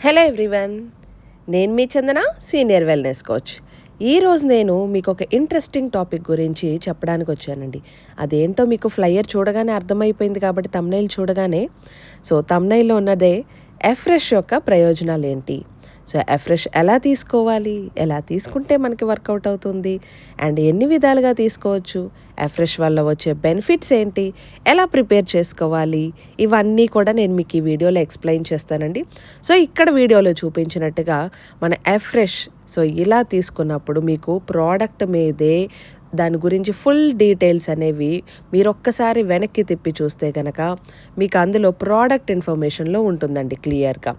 Hello everyone, నేను మీ చందన, senior wellness coach. ఈరోజు నేను మీకు ఒక ఇంట్రెస్టింగ్ టాపిక్ గురించి చెప్పడానికి వచ్చానండి. అదేంటో మీకు ఫ్లైయర్ చూడగానే అర్థమైపోయింది కాబట్టి తమ్నైల్ చూడగానే. తమ్నైల్లో ఉన్నదే ఎఫ్రెష్ యొక్క ప్రయోజనాలు ఏంటి, ఎఫ్రెష్ ఎలా తీసుకోవాలి, ఎలా తీసుకుంటే మనకి వర్కౌట్ అవుతుంది, అండ్ ఎన్ని విధాలుగా తీసుకోవచ్చు, ఎఫ్రెష్ వల్ల వచ్చే బెనిఫిట్స్ ఏంటి, ఎలా ప్రిపేర్ చేసుకోవాలి, ఇవన్నీ కూడా నేను మీకు ఈ వీడియోలో ఎక్స్ప్లెయిన్ చేస్తానండి. ఇక్కడ వీడియోలో చూపించినట్టుగా మన ఎఫ్రెష్ ఇలా తీసుకున్నప్పుడు మీకు ప్రోడక్ట్ మీదే దాని గురించి ఫుల్ డీటెయిల్స్ అనేవి మీరు ఒక్కసారి వెనక్కి తిప్పి చూస్తే కనుక మీకు అందులో ప్రోడక్ట్ ఇన్ఫర్మేషన్లో ఉంటుందండి క్లియర్గా.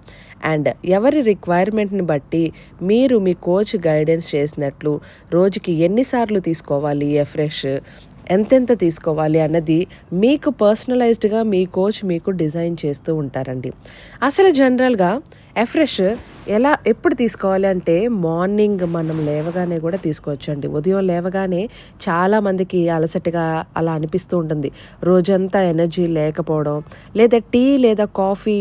అండ్ ఎవరి రిక్వైర్మెంట్ని బట్టి మీరు మీ కోచ్ గైడెన్స్ చేసినట్లు రోజుకి ఎన్నిసార్లు తీసుకోవాలి ఎఫ్రెష్, ఎంతెంత తీసుకోవాలి అన్నది మీకు పర్సనలైజ్డ్గా మీ కోచ్ మీకు డిజైన్ చేస్తూ ఉంటారండి. అసలు జనరల్గా ఎఫ్రెష్ ఎప్పుడు తీసుకోవాలి అంటే మార్నింగ్ మనం లేవగానే కూడా తీసుకోవచ్చండి. ఉదయం లేవగానే చాలామందికి అలసటగా అలా అనిపిస్తూ ఉంటుంది, రోజంతా ఎనర్జీ లేకపోవడం, లేదా టీ లేదా కాఫీ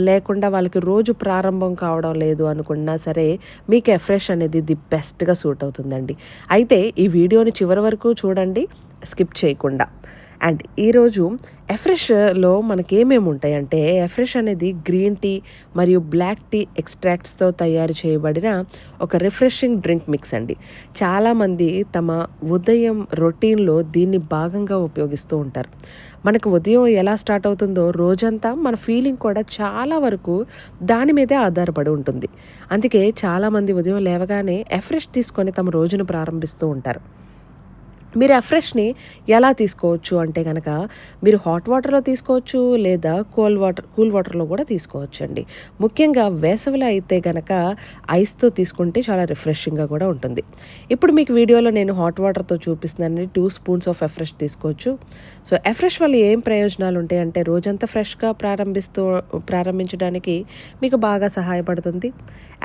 లేకుండా వాళ్ళకి రోజు ప్రారంభం కావడం లేదు అనుకున్నా సరే మీకు ఎఫ్రెష్ అనేది ది బెస్ట్గా సూట్ అవుతుందండి. అయితే ఈ వీడియోని చివరి వరకు చూడండి, స్కిప్ చేయకుండా. అండ్ ఈరోజు ఎఫ్రెష్లో మనకేమేమి ఉంటాయంటే, ఎఫ్రెష్ అనేది గ్రీన్ టీ మరియు బ్లాక్ టీ ఎక్స్ట్రాక్ట్స్తో తయారు చేయబడిన ఒక రిఫ్రెషింగ్ డ్రింక్ మిక్స్ అండి. చాలామంది తమ ఉదయం రొటీన్లో దీన్ని భాగంగా ఉపయోగిస్తూ ఉంటారు. మనకు ఉదయం ఎలా స్టార్ట్ అవుతుందో రోజంతా మన ఫీలింగ్ కూడా చాలా వరకు దాని మీదే ఆధారపడి ఉంటుంది. అందుకే చాలామంది ఉదయం లేవగానే ఎఫ్రెష్ తీసుకొని తమ రోజును ప్రారంభిస్తూ ఉంటారు. మీరు ఎఫ్రెష్ని ఎలా తీసుకోవచ్చు అంటే కనుక మీరు హాట్ వాటర్లో తీసుకోవచ్చు, లేదా కూల్ వాటర్లో కూడా తీసుకోవచ్చు అండి. ముఖ్యంగా వేసవిలో అయితే కనుక ఐస్తో తీసుకుంటే చాలా రిఫ్రెషింగ్గా కూడా ఉంటుంది. ఇప్పుడు మీకు వీడియోలో నేను హాట్ వాటర్తో చూపిస్తున్నాను. 2 స్పూన్స్ ఆఫ్ ఎఫ్రెష్ తీసుకోవచ్చు. ఎఫ్రెష్ వల్ల ఏం ప్రయోజనాలు ఉంటాయంటే రోజంతా ఫ్రెష్గా ప్రారంభించడానికి మీకు బాగా సహాయపడుతుంది.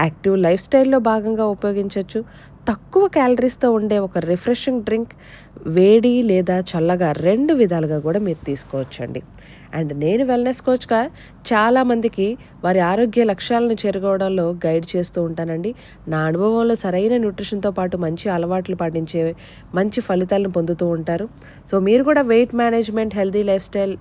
యాక్టివ్ లైఫ్ స్టైల్లో భాగంగా ఉపయోగించవచ్చు. తక్కువ క్యాలరీస్తో ఉండే ఒక రిఫ్రెషింగ్ డ్రింక్ వేడి లేదా చల్లగా 2 విధాలుగా కూడా మీరు తీసుకోవచ్చండి. అండ్ నేను వెల్నెస్ కోచ్గా చాలామందికి వారి ఆరోగ్య లక్ష్యాలను చేరుకోవడంలో గైడ్ చేస్తూ ఉంటానండి. నా అనుభవంలో సరైన న్యూట్రిషన్తో పాటు మంచి అలవాట్లు పాటించే మంచి ఫలితాలను పొందుతూ ఉంటారు. మీరు కూడా weight management, healthy life style,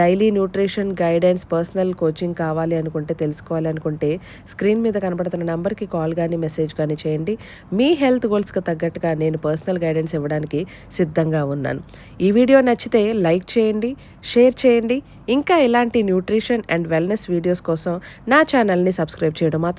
daily nutrition guidance, personal coaching కావాలి అనుకుంటే, తెలుసుకోవాలి అనుకుంటే స్క్రీన్ మీద కనబడుతున్న నెంబర్కి కాల్ కానీ మెసేజ్ కానీ చేయండి. మీ హెల్త్ గోల్స్కి తగ్గట్టుగా నేను పర్సనల్ గైడెన్స్ ఇవ్వడానికి సిద్ధంగా ఉన్నాను. ఈ వీడియో నచ్చితే లైక్ చేయండి, షేర్ చేయండి. ఇంకా ఇలాంటి న్యూట్రిషన్ అండ్ వెల్నెస్ వీడియోస్ కోసం నా ఛానల్ని సబ్స్క్రైబ్ చేయడం మాత్రం